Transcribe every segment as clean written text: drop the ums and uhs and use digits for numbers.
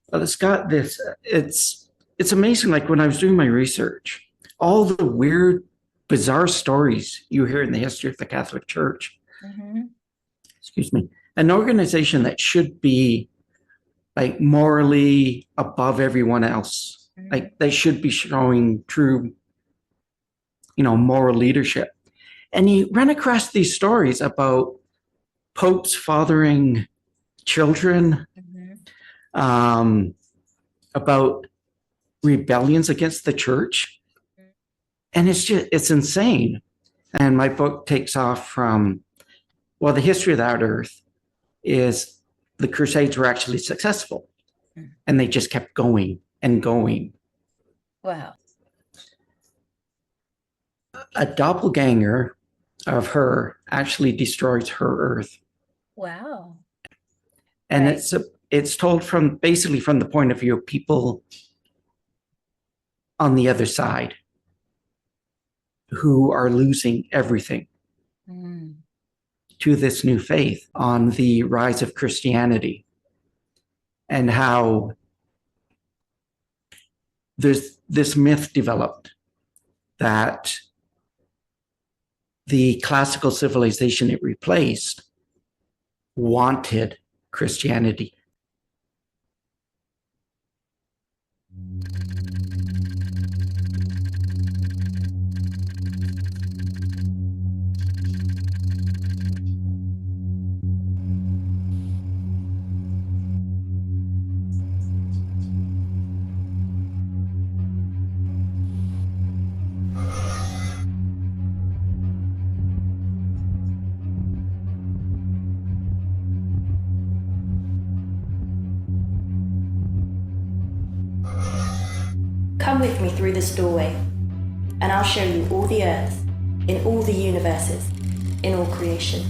But it's got this. It's amazing. Like when I was doing my research, all the weird, bizarre stories you hear in the history of the Catholic Church. Hmm. Excuse me. An organization that should be like morally above everyone else. Hmm. Like they should be showing true, moral leadership. And you run across these stories about popes fathering children, Hmm. um, about rebellions against the church. And it's insane. And my book takes off from, well, the history of that earth is the Crusades were actually successful and they just kept going and going. Wow. A doppelganger of her actually destroys her earth. Wow. And Right. it's told from basically from the point of view of people on the other side who are losing everything Mm. to this new faith on the rise of Christianity and how there's this myth developed that the classical civilization it replaced wanted Christianity. Come with me through this doorway, and I'll show you all the Earths, in all the universes, in all creation.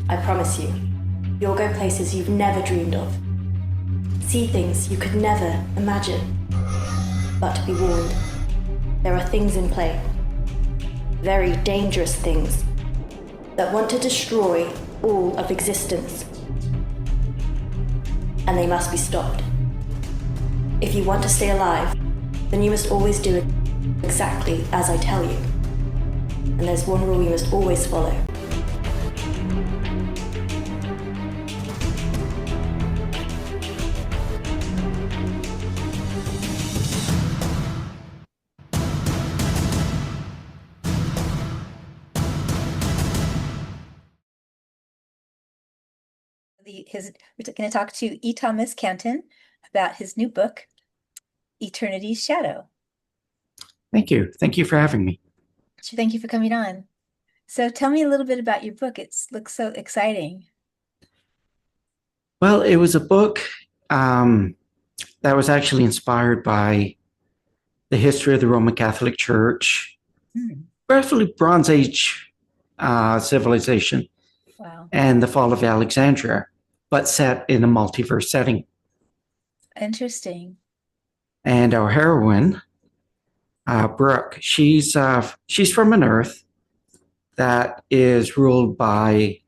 I promise you, you'll go places you've never dreamed of. See things you could never imagine. But be warned, there are things in play. Very dangerous things that want to destroy all of existence. And they must be stopped. If you want to stay alive, then you must always do it exactly as I tell you. And there's one rule you must always follow. We're going to talk to E. Thomas Canton about his new book, Eternity's Shadow. Thank you. Thank you for having me. So thank you for coming on. So tell me a little bit about your book. It looks so exciting. Well, it was a book that was actually inspired by the history of the Roman Catholic Church, roughly Bronze Age civilization, Wow. and the fall of Alexandria, but set in a multiverse setting. Interesting. And our heroine, Brooke, she's from an Earth that is ruled under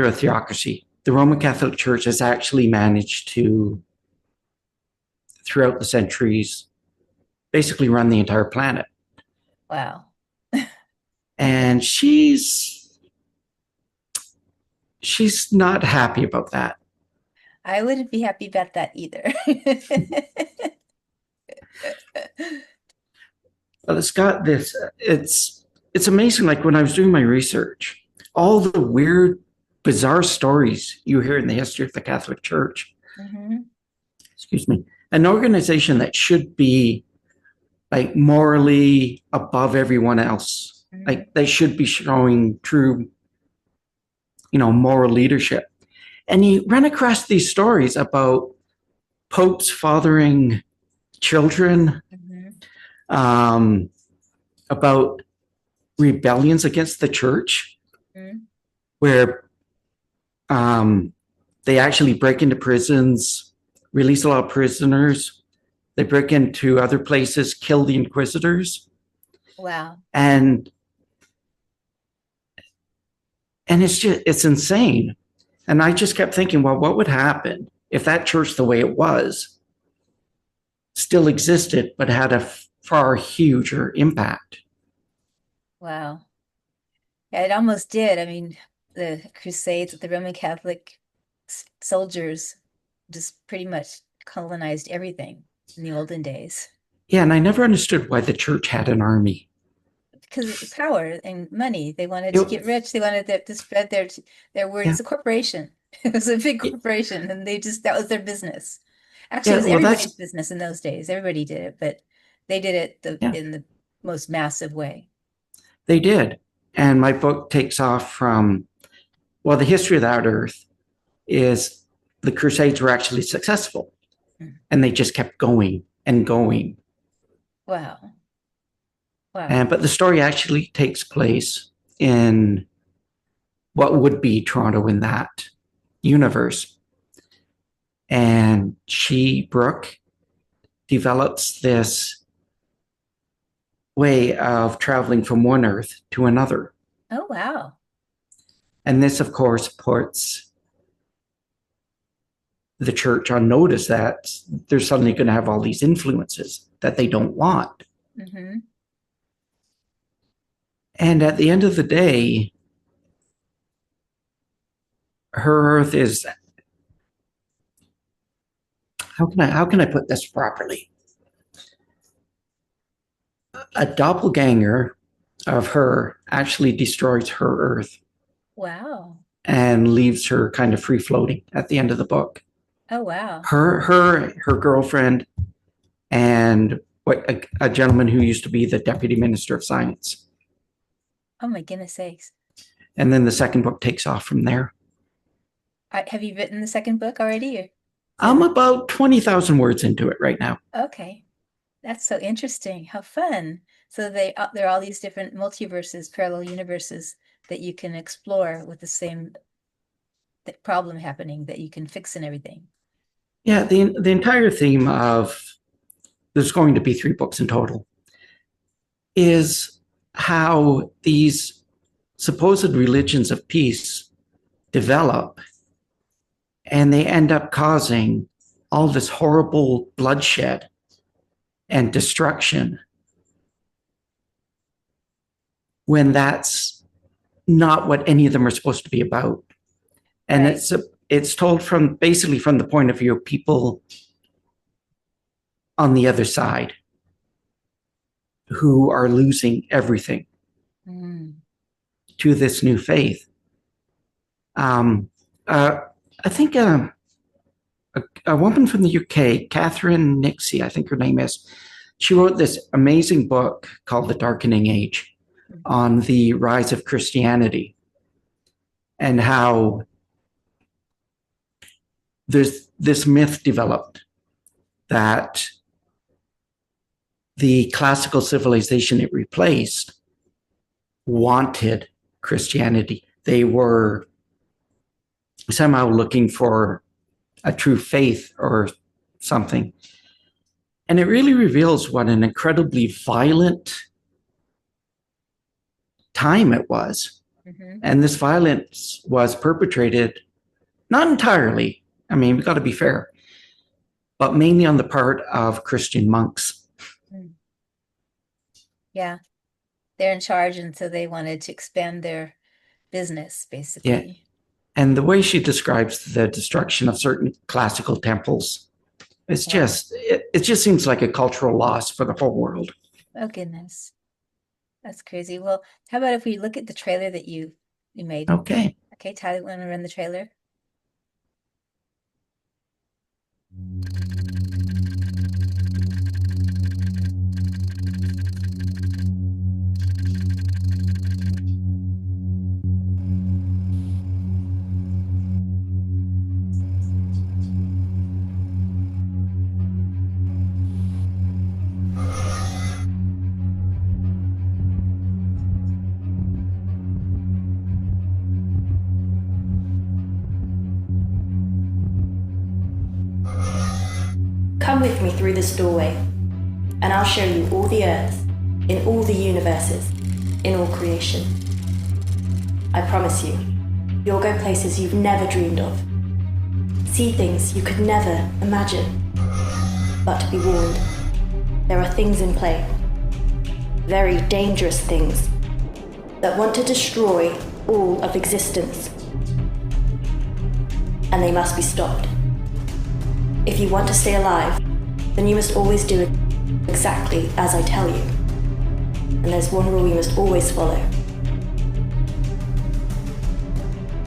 a theocracy. The Roman Catholic Church has actually managed to, throughout the centuries, basically run the entire planet. Wow. And she's not happy about that. I wouldn't be happy about that either. But it's got this. It's amazing. Like when I was doing my research, all the weird, bizarre stories you hear in the history of the Catholic Church. Hmm. Excuse me. An organization that should be like morally above everyone else. Hmm. Like they should be showing true, moral leadership. And you run across these stories about popes fathering children, about rebellions against the church, where they actually break into prisons, release a lot of prisoners. They break into other places, kill the inquisitors. Wow. And it's insane. And I just kept thinking, well, what would happen if that church, the way it was, still existed, but had a far huger impact? Wow. Yeah, it almost did. I mean, the Crusades with the Roman Catholic soldiers just pretty much colonized everything in the olden days. Yeah, and I never understood why the church had an army. Because of power and money. They wanted to get rich. They wanted to spread their word. Yeah. It's a corporation. It was a big corporation, and that was their business. Actually, Yeah, it was well, everybody's business in those days. Everybody did it, but they did it Yeah. in the most massive way. They did. And my book takes off from, well, the history of that earth is the Crusades were actually successful. And they just kept going and going. Wow. Wow. But the story actually takes place in what would be Toronto in that universe. And Brooke, develops this way of traveling from one earth to another. Oh, wow. And this, of course, puts the church on notice that they're suddenly going to have all these influences that they don't want. Mm-hmm. And at the end of the day, her earth is, how can I put this properly? A doppelganger of her actually destroys her earth. Wow. And leaves her kind of free floating at the end of the book. Oh, wow. Her girlfriend and a gentleman who used to be the deputy minister of science. Oh, my goodness sakes. And then the second book takes off from there. Have you written the second book already? Or? I'm about 20,000 words into it right now. Okay. That's so interesting. How fun. So there are all these different multiverses, parallel universes that you can explore with the same problem happening that you can fix and everything. Yeah, the entire theme of, there's going to be 3 books in total, is how these supposed religions of peace develop and they end up causing all this horrible bloodshed and destruction when that's not what any of them are supposed to be about. And Right. it's told basically from the point of view of people on the other side who are losing everything to this new faith. I think a woman from the UK, Catherine Nixie, I think her name is, she wrote this amazing book called The Darkening Age on the rise of Christianity and how there's this myth developed that the classical civilization it replaced wanted Christianity. They were somehow looking for a true faith or something. And it really reveals what an incredibly violent time it was. Mm-hmm. And this violence was perpetrated, not entirely, I mean, we've got to be fair, but mainly on the part of Christian monks. Yeah, they're in charge, and so they wanted to expand their business, basically. Yeah. And the way she describes the destruction of certain classical temples, it's just, it just seems like a cultural loss for the whole world. Oh, goodness. That's crazy. Well, how about if we look at the trailer that you made? Okay. Okay, Tyler, want to run the trailer? Come with me through this doorway, and I'll show you all the Earths, in all the universes, in all creation. I promise you, You'll go places you've never dreamed of. See things you could never imagine. But be warned, there are things in play. Very dangerous things that want to destroy all of existence. And they must be stopped. If you want to stay alive, then you must always do it exactly as I tell you. And there's one rule you must always follow.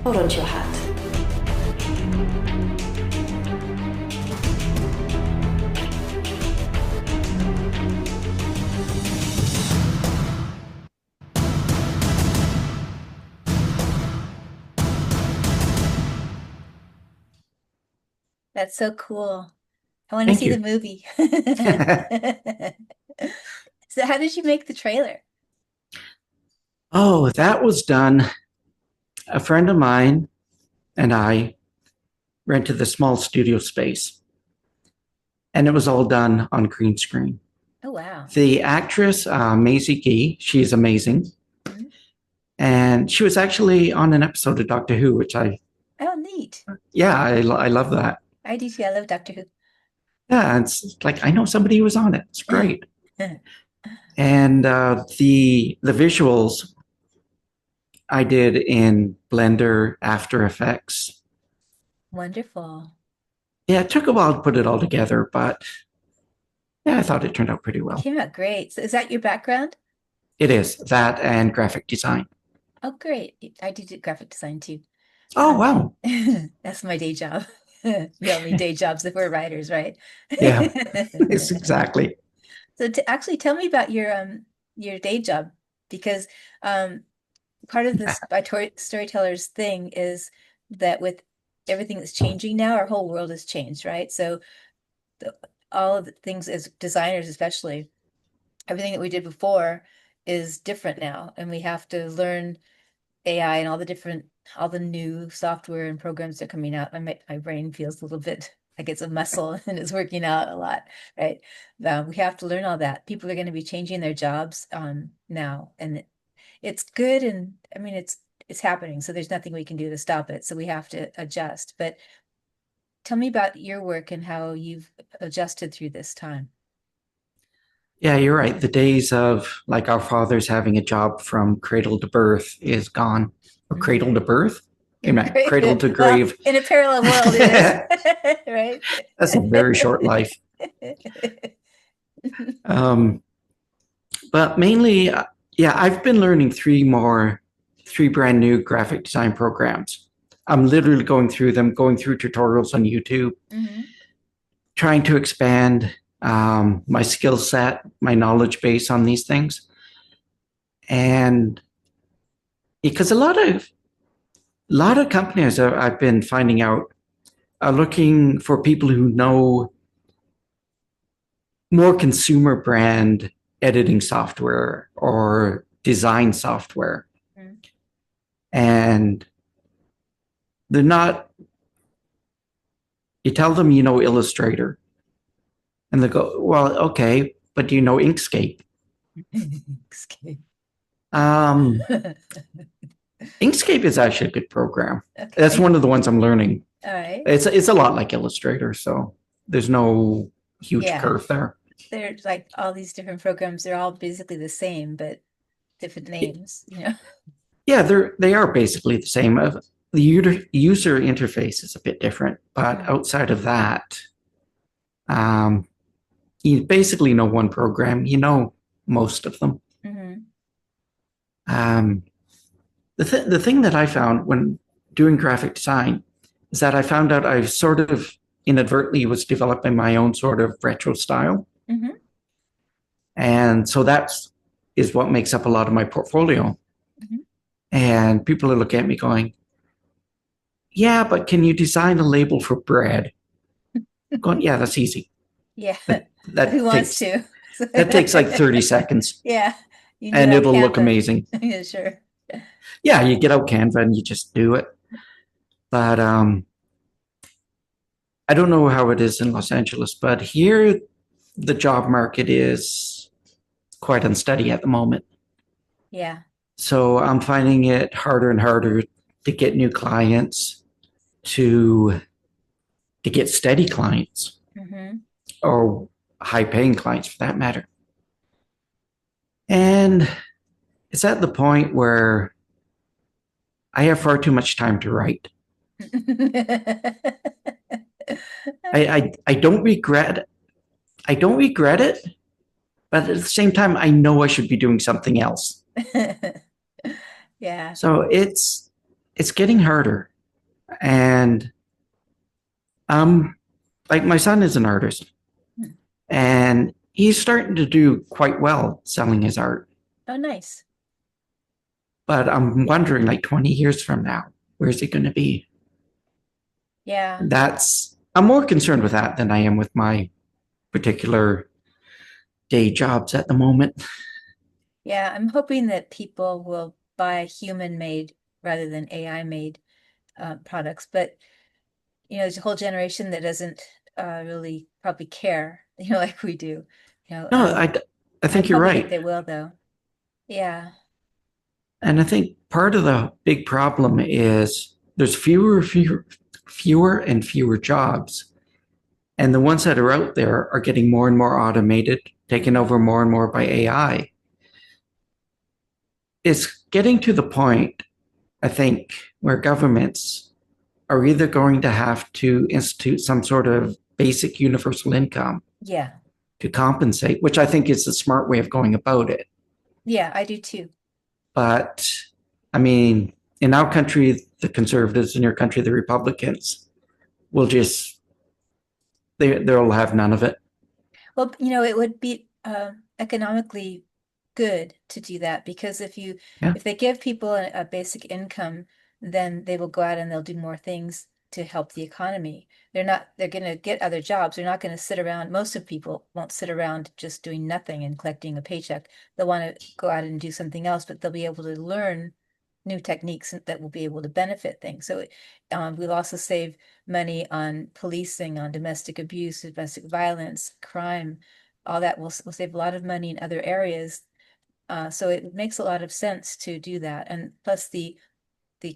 Hold on to your hat. That's so cool. I want to Thank see you. the movie. So how did you make the trailer? Oh, that was done. A friend of mine and I rented the small studio space, and it was all done on green screen. Oh, wow. The actress, Maisie Gee, she's amazing. Mhm. And she was actually on an episode of Doctor Who, which I Neat. love that. I do too. I love Doctor Who. Yeah, it's like I know somebody who was on it. It's great. And the visuals I did in Blender, After Effects. Wonderful. Yeah, it took a while to put it all together, but yeah, I thought it turned out pretty well. Came out great. So is that your background? It is that and graphic design. Oh, great. I do graphic design too. Oh, wow. That's my day job. We all need day jobs if we're writers, right? Yeah, it's exactly. So actually tell me about your day job, because part of this By.Storytellers thing is that with everything that's changing now, our whole world has changed, right? So all of the things as designers, especially, everything that we did before is different now, and we have to learn AI and all the new software and programs that are coming out. My brain feels a little bit like it's a muscle and it's working out a lot, right? We have to learn all that. People are going to be changing their jobs now, and it's good. And I mean, it's happening. So there's nothing we can do to stop it. So we have to adjust. But tell me about your work and how you've adjusted through this time. Yeah, you're right. The days of like our fathers having a job from cradle to birth is gone. Or cradle to birth? Cradle to grave. Well, in a parallel world, it is. Right? That's a very short life. But mainly, I've been learning three brand new graphic design programs. I'm literally going through them, going through tutorials on YouTube, trying to expand my skill set, my knowledge base on these things. And because a lot of companies I've been finding out are looking for people who know more consumer brand editing software or design software. And they're not, you tell them you know Illustrator, and they go, well, okay, but do you know Inkscape? Inkscape. Inkscape is actually a good program. Okay. That's one of the ones I'm learning. All right. It's a lot like Illustrator, so there's no huge curve there. There's like all these different programs. They're all basically the same, but different names, you know? Yeah, they are basically the same. The user interface is a bit different, but outside of that, you basically know one program. You know most of them. The thing that I found when doing graphic design is that I found out I sort of inadvertently was developing my own sort of retro style. And so that is what makes up a lot of my portfolio. And people are looking at me going, yeah, but can you design a label for bread? I'm going, yeah, that's easy. Yeah. That Who wants to? That takes like 30 seconds. Yeah. And it'll look amazing. Yeah, sure. Yeah, you get out Canva and you just do it. But I don't know how it is in Los Angeles, but here the job market is quite unsteady at the moment. Yeah. So I'm finding it harder and harder to get new clients, to get steady clients, or high-paying clients for that matter. And it's at the point where I have far too much time to write. I don't regret it, but at the same time, I know I should be doing something else. Yeah. So it's getting harder. And like my son is an artist, and he's starting to do quite well selling his art. Oh, nice. But I'm wondering, like 20 years from now, where's he going to be? Yeah. I'm more concerned with that than I am with my particular day jobs at the moment. Yeah, I'm hoping that people will buy human-made rather than AI-made products. But there's a whole generation that doesn't really probably care, like we do. No, I think you're right. They will, though. Yeah. And I think part of the big problem is there's fewer and fewer jobs. And the ones that are out there are getting more and more automated, taken over more and more by AI. It's getting to the point, I think, where governments are either going to have to institute some sort of basic universal income to compensate, which I think is the smart way of going about it. Yeah, I do too. But, I mean, in our country, the conservatives, in your country, the Republicans, will just, they'll have none of it. Well, it would be economically good to do that, because if they give people a basic income, then they will go out and they'll do more things to help the economy. They're going to get other jobs. They're not going to sit around. Most of people won't sit around just doing nothing and collecting a paycheck. They'll want to go out and do something else, but they'll be able to learn new techniques that will be able to benefit things. So we'll also save money on policing, on domestic abuse, domestic violence, crime, all that. We'll save a lot of money in other areas. So it makes a lot of sense to do that. And plus the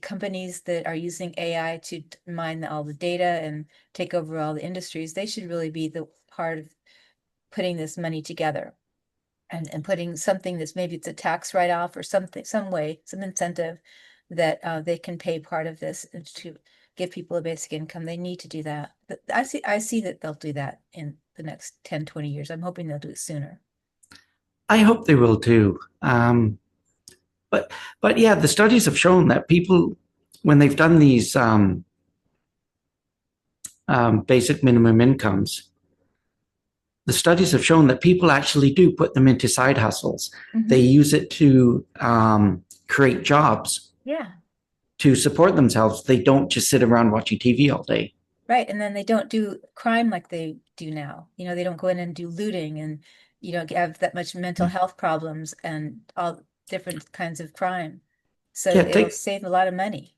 companies that are using AI to mine all the data and take over all the industries, they should really be the part of putting this money together and putting something that's, maybe it's a tax write-off or something, some way, some incentive that they can pay part of this to give people a basic income. They need to do that. But I see that they'll do that in the next 10, 20 years. I'm hoping they'll do it sooner. I hope they will too. But yeah, the studies have shown that people, when they've done these basic minimum incomes, the studies have shown that people actually do put them into side hustles. They use it to create jobs. Yeah. To support themselves. They don't just sit around watching TV all day. Right. And then they don't do crime like they do now. They don't go in and do looting and, have that much mental health problems and all different kinds of crime. So it'll save a lot of money.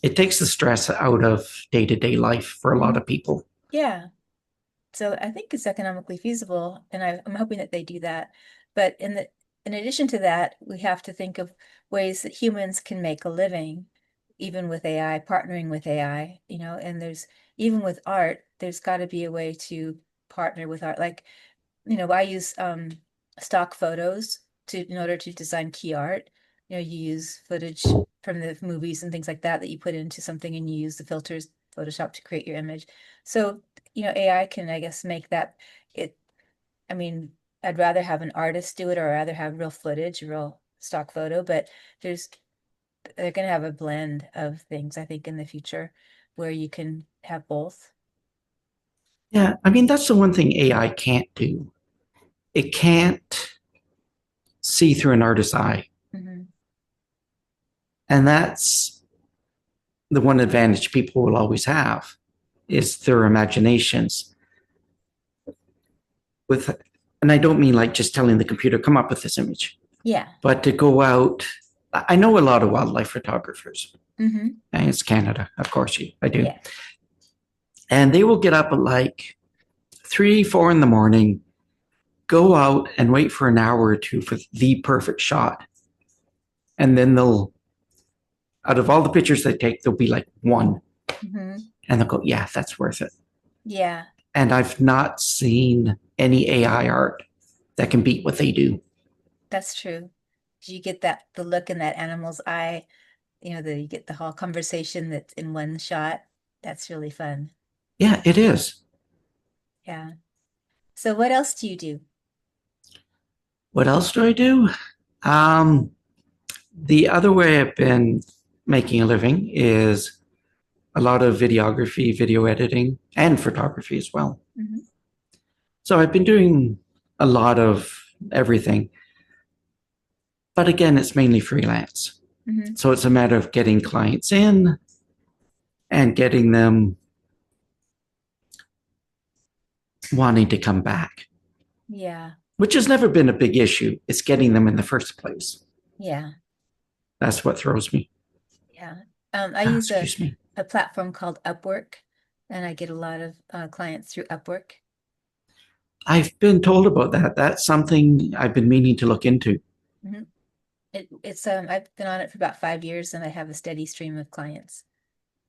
It takes the stress out of day-to-day life for a lot of people. Yeah. So I think it's economically feasible, and I'm hoping that they do that. But in addition to that, we have to think of ways that humans can make a living, even with AI, partnering with AI, and even with art, there's got to be a way to partner with art. Like, I use stock photos in order to design key art. You use footage from the movies and things like that you put into something, and you use the filters, Photoshop, to create your image. So, AI can, I guess, make that I'd rather have an artist do it, or I'd rather have real footage, real stock photo, but they're going to have a blend of things, I think, in the future where you can have both. Yeah, that's the one thing AI can't do. It can't see through an artist's eye. And that's the one advantage people will always have, is their imaginations. And I don't mean like just telling the computer, come up with this image. Yeah. But to go out, I know a lot of wildlife photographers. And it's Canada, of course, I do. Yeah. And they will get up at like 3, 4 in the morning, go out and wait for an hour or two for the perfect shot. And then they'll out of all the pictures they take, there'll be like one, Hmm. and they'll go, yeah, that's worth it. Yeah, And I've not seen any AI art that can beat what they do. that's true. You get the look in that animal's eye, you get the whole conversation that's in one shot. That's really fun. Yeah, it is. Yeah. So what else do you do? What else do I do? Um, the other way I've been making a living is a lot of videography, video editing, and photography as well. Mhm. So I've been doing a lot of everything. But again, it's mainly freelance. Mhm. So it's a matter of getting clients in and getting them wanting to come back, Yeah. which has never been a big issue. It's getting them in the first place. Yeah. That's what throws me. Yeah. I use Excuse me. a platform called Upwork, and I get a lot of clients through Upwork. I've been told about that. That's something I've been meaning to look into. Mhm. It's I've been on it for about 5 years, and I have a steady stream of clients.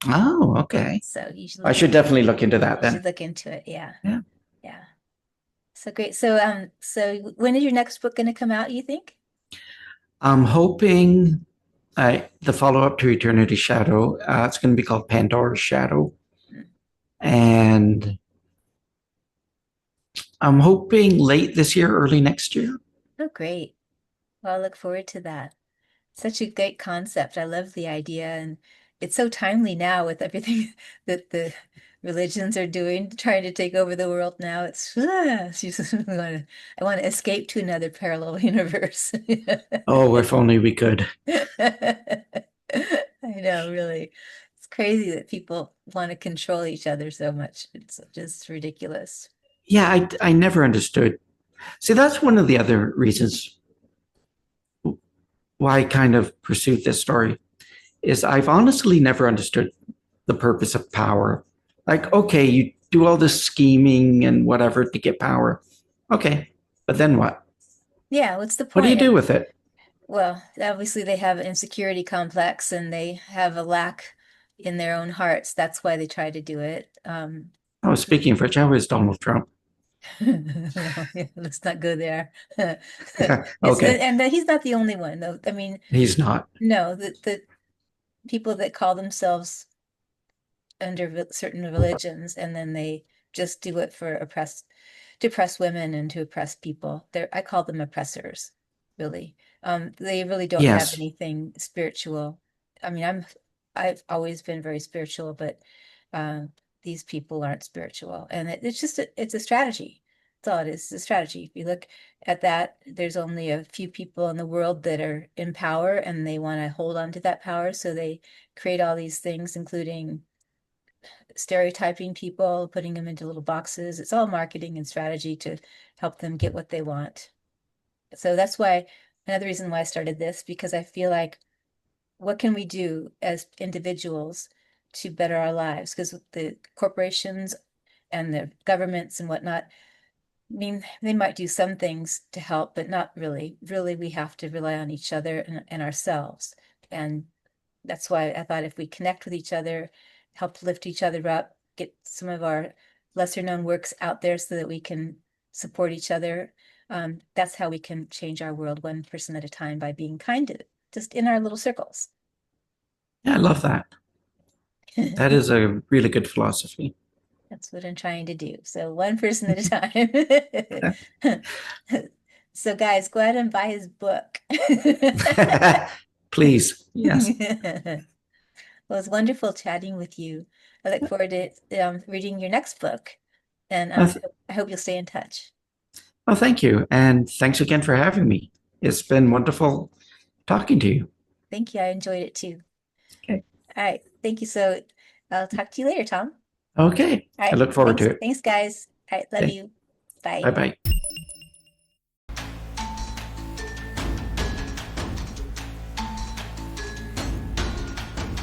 Oh, okay. So you should I should definitely look into that you then. should look into it. Yeah. Yeah. Yeah. So great. So when is your next book going to come out, you think? I'm hoping the follow-up to Eternity Shadow, it's going to be called Pandora's Shadow. Mm. And I'm hoping late this year, early next year. Oh, great. Well, I look forward to that. Such a great concept. I love the idea, and it's so timely now with everything that the religions are doing, trying to take over the world now. I want to escape to another parallel universe. Oh, if only we could. I know, really. It's crazy that people want to control each other so much. It's just ridiculous. Yeah, I never understood. See, that's one of the other reasons why I kind of pursued this story is I've honestly never understood the purpose of power. Like, okay, you do all this scheming and whatever to get power. Okay, but then what? Yeah, what's the What do you point? do with it? Well, obviously they have an insecurity complex and they have a lack in their own hearts. That's why they try to do it. Oh, speaking of which, how is Donald Trump? No, yeah, let's not go there. Okay, And he's not the only one, though. I mean, he's not. no, the people that call themselves under certain religions and then they just do it for to oppress women and to oppress people. I call them oppressors, really. They really don't have Yes, anything spiritual. I mean, I've always been very spiritual, but these people aren't spiritual, and it's just it's a strategy. That's all it is. It's a strategy. If you look at that, there's only a few people in the world that are in power, and they want to hold on to that power, so they create all these things, including stereotyping people, putting them into little boxes. It's all marketing and strategy to help them get what they want. So that's why another reason why I started this, because I feel like what can we do as individuals to better our lives? Because the corporations and the governments and whatnot, I mean, they might do some things to help, but not really. Really, we have to rely on each other and ourselves. And that's why I thought if we connect with each other, help lift each other up, get some of our lesser known works out there so that we can support each other. That's how we can change our world one person at a time, by being kind to just in our little circles. yeah, I love that. That is a really good philosophy. That's what I'm trying to do. So one person at a time. So guys, go out and buy his book. Please, yes. Well, it's wonderful chatting with you. I look forward to reading your next book, and I hope you'll stay in touch. Well, thank you. And thanks again for having me. It's been wonderful talking to you. Thank you. I enjoyed it too. Okay. All right. Thank you. So I'll talk to you later, Tom. Okay. All right. I look forward to it. Thanks, guys. All right. Love Okay. you. Bye. Bye-bye.